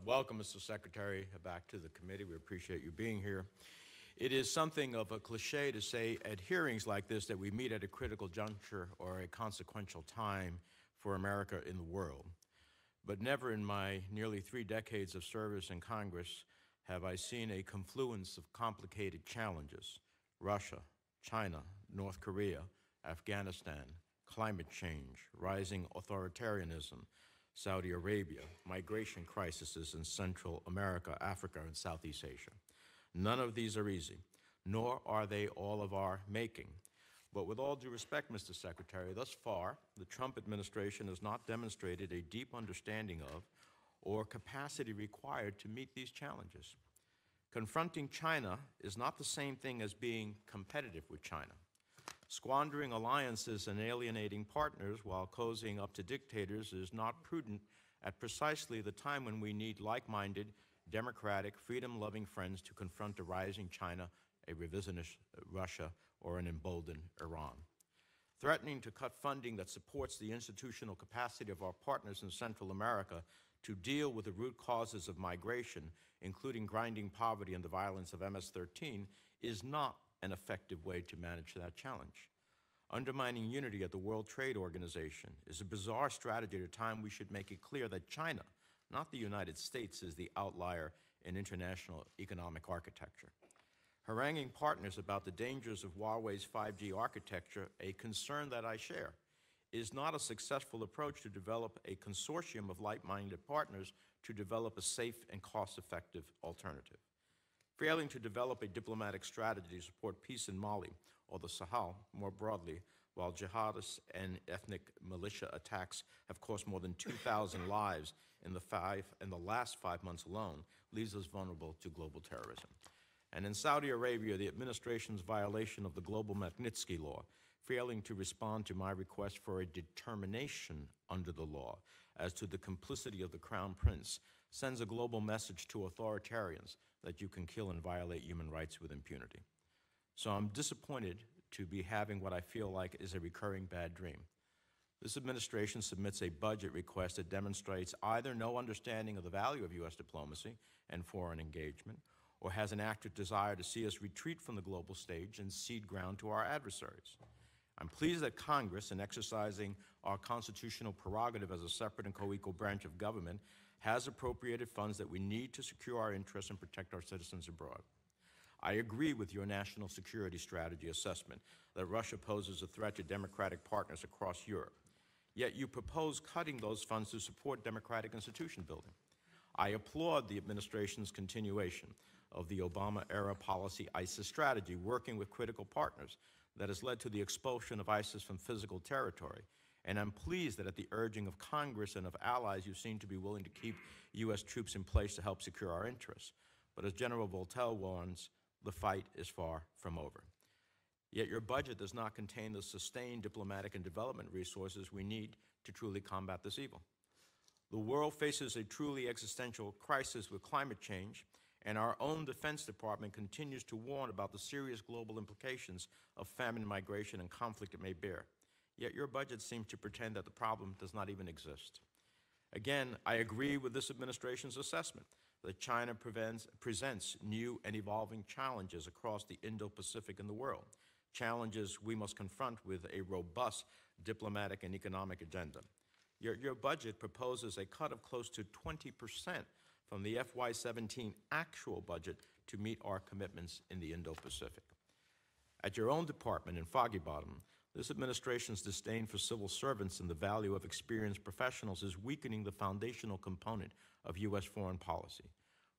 Welcome, Mr. Secretary, back to the committee. We appreciate you being here. It is something of a cliche to say at hearings like this that we meet at a critical juncture or a consequential time for America in the world. But never in my nearly 3 decades of service in Congress have I seen a confluence of complicated challenges: Russia, China, North Korea, Afghanistan, climate change, rising authoritarianism, Saudi Arabia, migration crises in Central America, Africa, and Southeast Asia. None of these are easy, nor are they all of our making. But with all due respect, Mr. Secretary, thus far, the Trump administration has not demonstrated a deep understanding of or capacity required to meet these challenges. Confronting China is not the same thing as being competitive with China. Squandering alliances and alienating partners while cozying up to dictators is not prudent at precisely the time when we need like-minded, democratic, freedom-loving friends to confront a rising China, a revisionist Russia, or an emboldened Iran. Threatening to cut funding that supports the institutional capacity of our partners in Central America to deal with the root causes of migration, including grinding poverty and the violence of MS-13, is not an effective way to manage that challenge. Undermining unity at the World Trade Organization is a bizarre strategy at a time we should make it clear that China, not the United States, is the outlier in international economic architecture. Haranguing partners about the dangers of Huawei's 5G architecture, a concern that I share, is not a successful approach to develop a consortium of like-minded partners to develop a safe and cost-effective alternative. Failing to develop a diplomatic strategy to support peace in Mali or the Sahel more broadly, while jihadists and ethnic militia attacks have cost more than 2,000 lives in the last 5 months alone, leaves us vulnerable to global terrorism. And in Saudi Arabia, the administration's violation of the global Magnitsky Law, failing to respond to my request for a determination under the law as to the complicity of the Crown Prince, sends a global message to authoritarians that you can kill and violate human rights with impunity. So I'm disappointed to be having what I feel like is a recurring bad dream. This administration submits a budget request that demonstrates either no understanding of the value of U.S. diplomacy and foreign engagement, or has an active desire to see us retreat from the global stage and cede ground to our adversaries. I'm pleased that Congress, in exercising our constitutional prerogative as a separate and co-equal branch of government, has appropriated funds that we need to secure our interests and protect our citizens abroad. I agree with your national security strategy assessment that Russia poses a threat to democratic partners across Europe. Yet you propose cutting those funds to support democratic institution building. I applaud the administration's continuation of the Obama-era policy ISIS strategy, working with critical partners that has led to the expulsion of ISIS from physical territory. And I'm pleased that at the urging of Congress and of allies, you seem to be willing to keep U.S. troops in place to help secure our interests. But as General Voltel warns, the fight is far from over. Yet your budget does not contain the sustained diplomatic and development resources we need to truly combat this evil. The world faces a truly existential crisis with climate change, and our own Defense Department continues to warn about the serious global implications of famine, migration, and conflict it may bear. Yet your budget seems to pretend that the problem does not even exist. Again, I agree with this administration's assessment that China presents new and evolving challenges across the Indo-Pacific and the world, challenges we must confront with a robust diplomatic and economic agenda. Your budget proposes a cut of close to 20% from the FY17 actual budget to meet our commitments in the Indo-Pacific. At your own department in Foggy Bottom, this administration's disdain for civil servants and the value of experienced professionals is weakening the foundational component of U.S. foreign policy,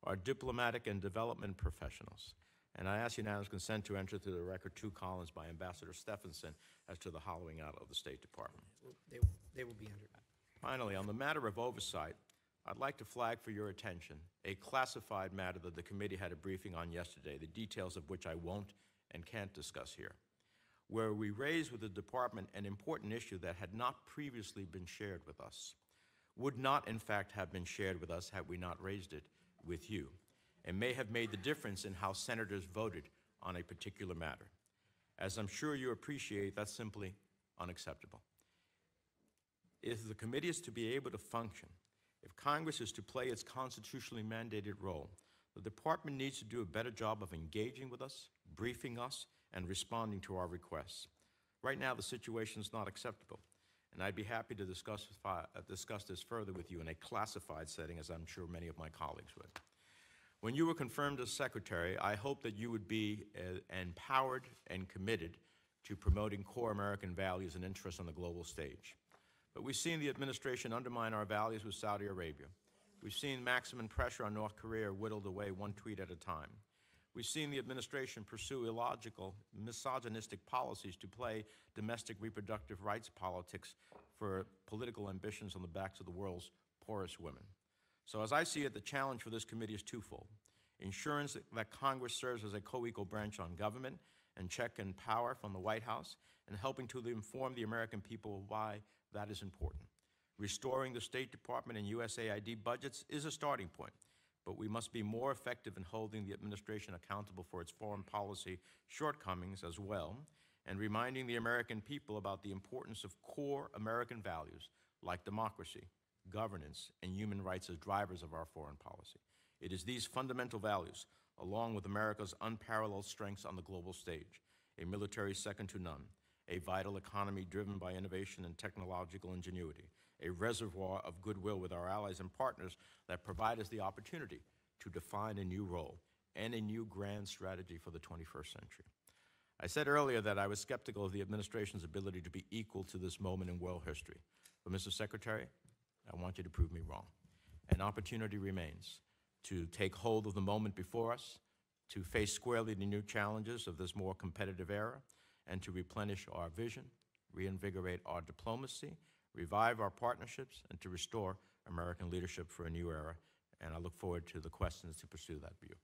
our diplomatic and development professionals. And I ask unanimous consent to enter to the record 2 columns by Ambassador Stephenson as to the hollowing out of the State Department. They will be entered. Finally, on the matter of oversight, I'd like to flag for your attention a classified matter that the committee had a briefing on yesterday, the details of which I won't and can't discuss here, where we raised with the department an important issue that had not previously been shared with us, would not in fact have been shared with us had we not raised it with you, and may have made the difference in how senators voted on a particular matter. As I'm sure you appreciate, that's simply unacceptable. If the committee is to be able to function, If Congress is to play its constitutionally mandated role, the department needs to do a better job of engaging with us, briefing us, and responding to our requests. Right now, the situation is not acceptable, and I'd be happy to discuss this further with you in a classified setting, as I'm sure many of my colleagues would. When you were confirmed as Secretary, I hope that you would be empowered and committed to promoting core American values and interests on the global stage. But we've seen the administration undermine our values with Saudi Arabia. We've seen maximum pressure on North Korea whittled away one tweet at a time. We've seen the administration pursue illogical, misogynistic policies to play domestic reproductive rights politics for political ambitions on the backs of the world's poorest women. So as I see it, the challenge for this committee is twofold: ensuring that Congress serves as a co-equal branch on government and check and power from the White House, and helping to inform the American people why that is important. Restoring the State Department and USAID budgets is a starting point, but we must be more effective in holding the administration accountable for its foreign policy shortcomings as well, and reminding the American people about the importance of core American values like democracy, governance, and human rights as drivers of our foreign policy. It is these fundamental values, along with America's unparalleled strengths on the global stage, a military second to none, a vital economy driven by innovation and technological ingenuity, a reservoir of goodwill with our allies and partners that provide us the opportunity to define a new role and a new grand strategy for the 21st century. I said earlier that I was skeptical of the administration's ability to be equal to this moment in world history. But Mr. Secretary, I want you to prove me wrong. An opportunity remains to take hold of the moment before us, to face squarely the new challenges of this more competitive era, and to replenish our vision, reinvigorate our diplomacy, revive our partnerships, and to restore American leadership for a new era. And I look forward to the questions to pursue that view.